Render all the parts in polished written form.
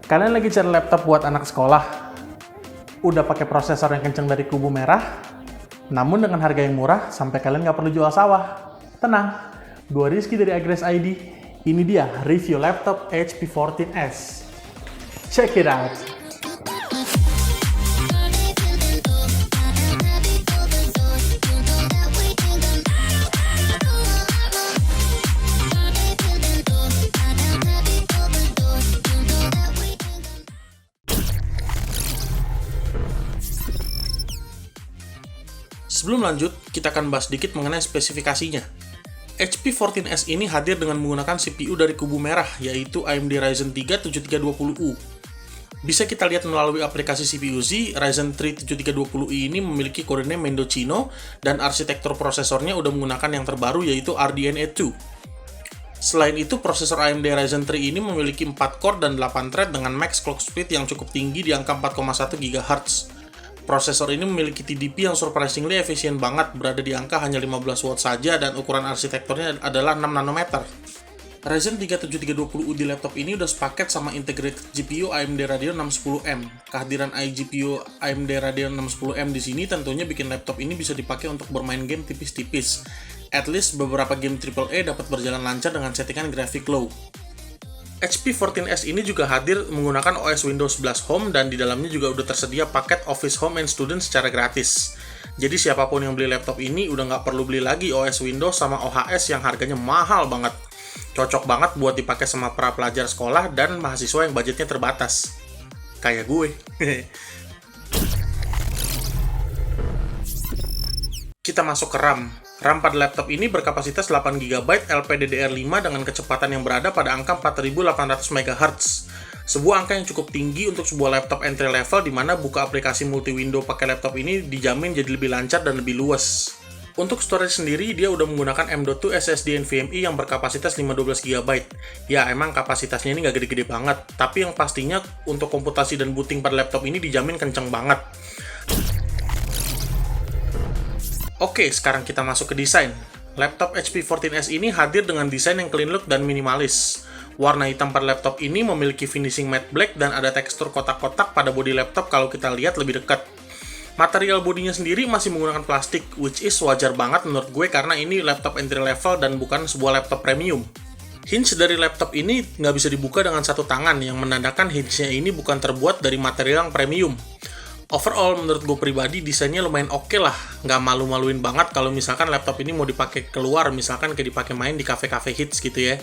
Kalian lagi cari laptop buat anak sekolah? Udah pakai prosesor yang kenceng dari kubu merah? Namun dengan harga yang murah, sampai kalian nggak perlu jual sawah. Tenang, gua Rizky dari Agres ID. Ini dia review laptop HP 14S. Check it out! Sebelum lanjut, kita akan bahas sedikit mengenai spesifikasinya. HP 14S ini hadir dengan menggunakan CPU dari kubu merah, yaitu AMD Ryzen 3 7320U. Bisa kita lihat melalui aplikasi CPU Z, Ryzen 3 7320i ini memiliki kodenya Mendocino, dan arsitektur prosesornya udah menggunakan yang terbaru, yaitu RDNA 2. Selain itu, prosesor AMD Ryzen 3 ini memiliki 4 core dan 8 thread dengan max clock speed yang cukup tinggi di angka 4,1 GHz. Prosesor ini memiliki TDP yang surprisingly efisien banget, berada di angka hanya 15 watt saja, dan ukuran arsitekturnya adalah 6 nanometer. Ryzen 3 7320U di laptop ini udah sepaket sama integrated GPU AMD Radeon 610M. Kehadiran iGPU AMD Radeon 610M di sini tentunya bikin laptop ini bisa dipakai untuk bermain game tipis-tipis. At least beberapa game AAA dapat berjalan lancar dengan settingan grafik low. HP 14S ini juga hadir menggunakan OS Windows 11 Home, dan di dalamnya juga udah tersedia paket Office Home and Student secara gratis. Jadi siapapun yang beli laptop ini udah nggak perlu beli lagi OS Windows sama OHS yang harganya mahal banget. Cocok banget buat dipakai sama para pelajar sekolah dan mahasiswa yang budgetnya terbatas. Kayak gue. Kita masuk ke RAM. RAM pada laptop ini berkapasitas 8GB LPDDR5 dengan kecepatan yang berada pada angka 4800 MHz. Sebuah angka yang cukup tinggi untuk sebuah laptop entry level, di mana buka aplikasi multi-window pakai laptop ini dijamin jadi lebih lancar dan lebih luas. Untuk storage sendiri, dia udah menggunakan M.2 SSD NVMe yang berkapasitas 512GB. Ya, emang kapasitasnya ini nggak gede-gede banget, tapi yang pastinya untuk komputasi dan booting pada laptop ini dijamin kenceng banget. Oke, sekarang kita masuk ke desain. Laptop HP 14S ini hadir dengan desain yang clean look dan minimalis. Warna hitam pada laptop ini memiliki finishing matte black dan ada tekstur kotak-kotak pada bodi laptop kalau kita lihat lebih dekat. Material bodinya sendiri masih menggunakan plastik, which is wajar banget menurut gue karena ini laptop entry level dan bukan sebuah laptop premium. Hinge dari laptop ini nggak bisa dibuka dengan satu tangan, yang menandakan hinge-nya ini bukan terbuat dari material yang premium. Overall, menurut gue pribadi, desainnya lumayan oke lah. Nggak malu-maluin banget kalau misalkan laptop ini mau dipakai keluar, misalkan kayak dipakai main di kafe-kafe hits gitu ya.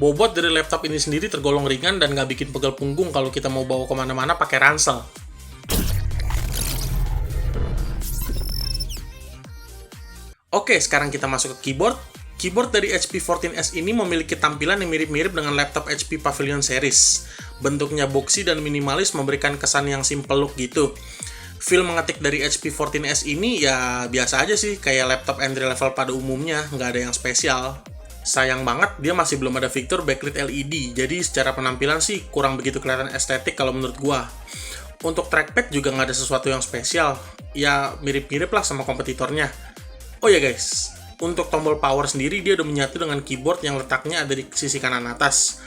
Bobot dari laptop ini sendiri tergolong ringan dan nggak bikin pegel punggung kalau kita mau bawa kemana-mana pakai ransel. Oke, sekarang kita masuk ke keyboard. Keyboard dari HP 14S ini memiliki tampilan yang mirip-mirip dengan laptop HP Pavilion Series. Bentuknya boxy dan minimalis memberikan kesan yang simple look gitu. Feel mengetik dari HP 14S ini ya biasa aja sih, kayak laptop entry level pada umumnya, nggak ada yang spesial. Sayang banget dia masih belum ada fitur backlit LED, jadi secara penampilan sih kurang begitu kelihatan estetik kalau menurut gua. Untuk trackpad juga nggak ada sesuatu yang spesial, ya mirip-mirip lah sama kompetitornya. Oh ya guys, untuk tombol power sendiri dia udah menyatu dengan keyboard yang letaknya ada di sisi kanan atas.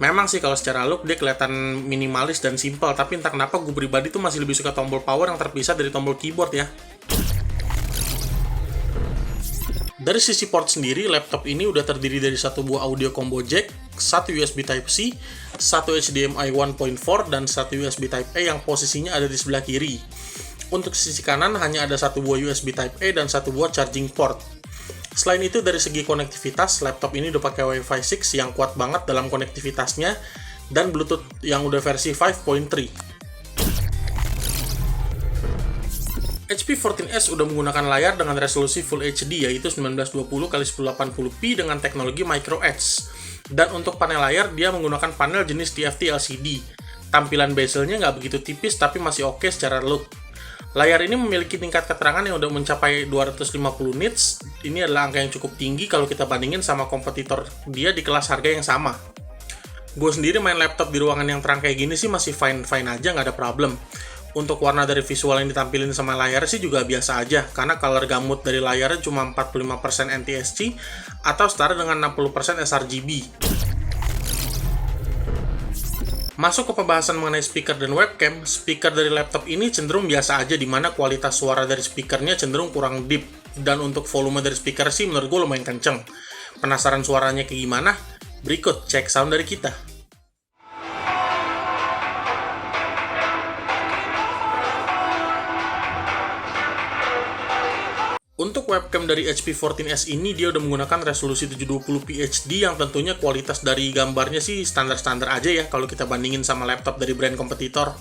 Memang sih kalau secara look dia kelihatan minimalis dan simple, tapi entah kenapa gue pribadi tuh masih lebih suka tombol power yang terpisah dari tombol keyboard ya. Dari sisi port sendiri, laptop ini udah terdiri dari satu buah audio combo jack, satu USB Type-C, satu HDMI 1.4, dan satu USB Type-A yang posisinya ada di sebelah kiri. Untuk sisi kanan hanya ada satu buah USB Type-A dan satu buah charging port. Selain itu, dari segi konektivitas, laptop ini udah pakai Wi-Fi 6 yang kuat banget dalam konektivitasnya, dan Bluetooth yang udah versi 5.3. HP 14S udah menggunakan layar dengan resolusi Full HD, yaitu 1920x1080p dengan teknologi Micro Edge. Dan untuk panel layar, dia menggunakan panel jenis TFT LCD. Tampilan bezelnya nggak begitu tipis, tapi masih oke secara look. Layar ini memiliki tingkat keterangan yang udah mencapai 250 nits. Ini adalah angka yang cukup tinggi kalau kita bandingin sama kompetitor dia di kelas harga yang sama. Gue sendiri main laptop di ruangan yang terang kayak gini sih masih fine-fine aja, nggak ada problem. Untuk warna dari visual yang ditampilin sama layar sih juga biasa aja, karena color gamut dari layarnya cuma 45% NTSC atau setara dengan 60% sRGB. Masuk ke pembahasan mengenai speaker dan webcam, speaker dari laptop ini cenderung biasa aja, dimana kualitas suara dari speakernya cenderung kurang deep, dan untuk volume dari speaker sih menurut gue lumayan kenceng. Penasaran suaranya kayak gimana? Berikut cek sound dari kita. Untuk webcam dari HP 14S ini, dia udah menggunakan resolusi 720p HD yang tentunya kualitas dari gambarnya sih standar-standar aja ya kalau kita bandingin sama laptop dari brand kompetitor.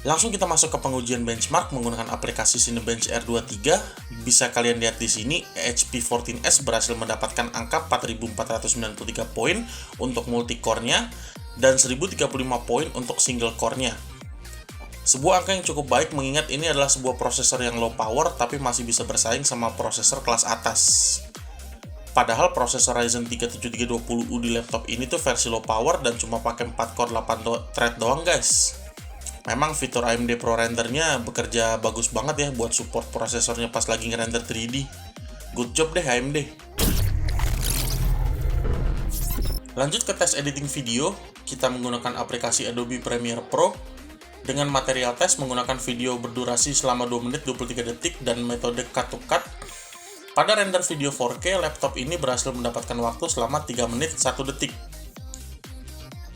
Langsung kita masuk ke pengujian benchmark menggunakan aplikasi Cinebench R23. Bisa kalian lihat di sini, HP 14S berhasil mendapatkan angka 4.493 poin untuk multi-core-nya dan 1.035 poin untuk single core-nya. Sebuah angka yang cukup baik mengingat ini adalah sebuah prosesor yang low power tapi masih bisa bersaing sama prosesor kelas atas. Padahal prosesor Ryzen 3 7320U di laptop ini tuh versi low power dan cuma pakai 4 core 8 thread doang guys. Memang fitur AMD Pro Render-nya bekerja bagus banget ya buat support prosesornya pas lagi ngerender 3D. Good job deh AMD. Lanjut ke tes editing video, kita menggunakan aplikasi Adobe Premiere Pro. Dengan material tes menggunakan video berdurasi selama 2 menit 23 detik dan metode cut to cut. Pada render video 4K, laptop ini berhasil mendapatkan waktu selama 3 menit 1 detik.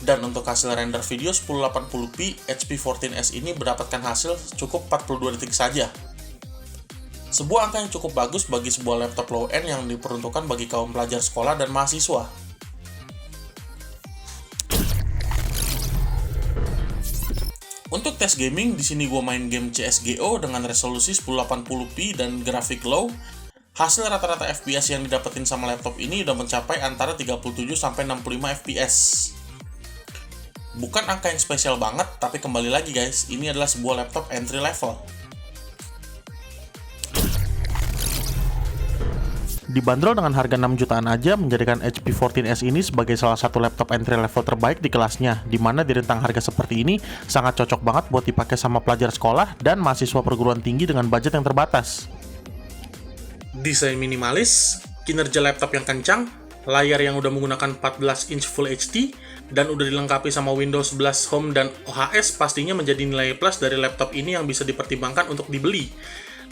Dan untuk hasil render video 1080p, HP 14S ini mendapatkan hasil cukup 42 detik saja. Sebuah angka yang cukup bagus bagi sebuah laptop low-end yang diperuntukkan bagi kaum pelajar sekolah dan mahasiswa. Untuk tes gaming, di sini gue main game CSGO dengan resolusi 1080p dan grafik low. Hasil rata-rata FPS yang didapetin sama laptop ini udah mencapai antara 37-65 FPS. Bukan angka yang spesial banget, tapi kembali lagi guys, ini adalah sebuah laptop entry level. Dibanderol dengan harga 6 jutaan aja, menjadikan HP 14S ini sebagai salah satu laptop entry level terbaik di kelasnya, dimana di rentang harga seperti ini sangat cocok banget buat dipakai sama pelajar sekolah dan mahasiswa perguruan tinggi dengan budget yang terbatas. Desain minimalis, kinerja laptop yang kencang, layar yang udah menggunakan 14 inch Full HD, dan udah dilengkapi sama Windows 11 Home dan OHS pastinya menjadi nilai plus dari laptop ini yang bisa dipertimbangkan untuk dibeli.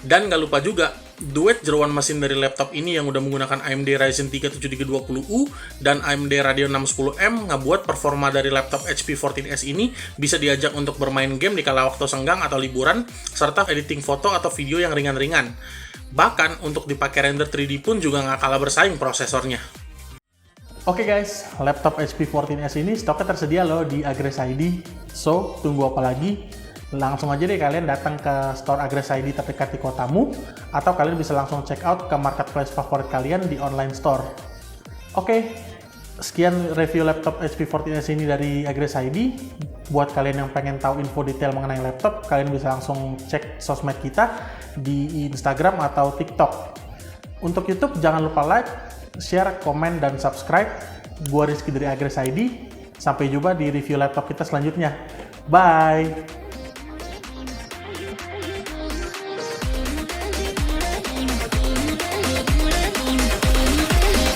Dan gak lupa juga, duet jeroan mesin dari laptop ini yang udah menggunakan AMD Ryzen 3 7320U dan AMD Radeon 610M ngebuat performa dari laptop HP 14S ini bisa diajak untuk bermain game di kala waktu senggang atau liburan, serta editing foto atau video yang ringan-ringan. Bahkan untuk dipakai render 3D pun juga nggak kalah bersaing prosesornya. Oke guys, laptop HP 14S ini stoknya tersedia loh di Agres ID. So, tunggu apa lagi? Langsung aja deh kalian datang ke store Agres ID terdekat di kotamu, atau kalian bisa langsung check out ke marketplace favorit kalian di online store. Oke, sekian review laptop HP 14S ini dari Agres ID. Buat kalian yang pengen tahu info detail mengenai laptop, kalian bisa langsung cek sosmed kita di Instagram atau TikTok. Untuk YouTube, jangan lupa like, share, komen, dan subscribe. Gua Rizky dari Agres ID. Sampai jumpa di review laptop kita selanjutnya. Bye!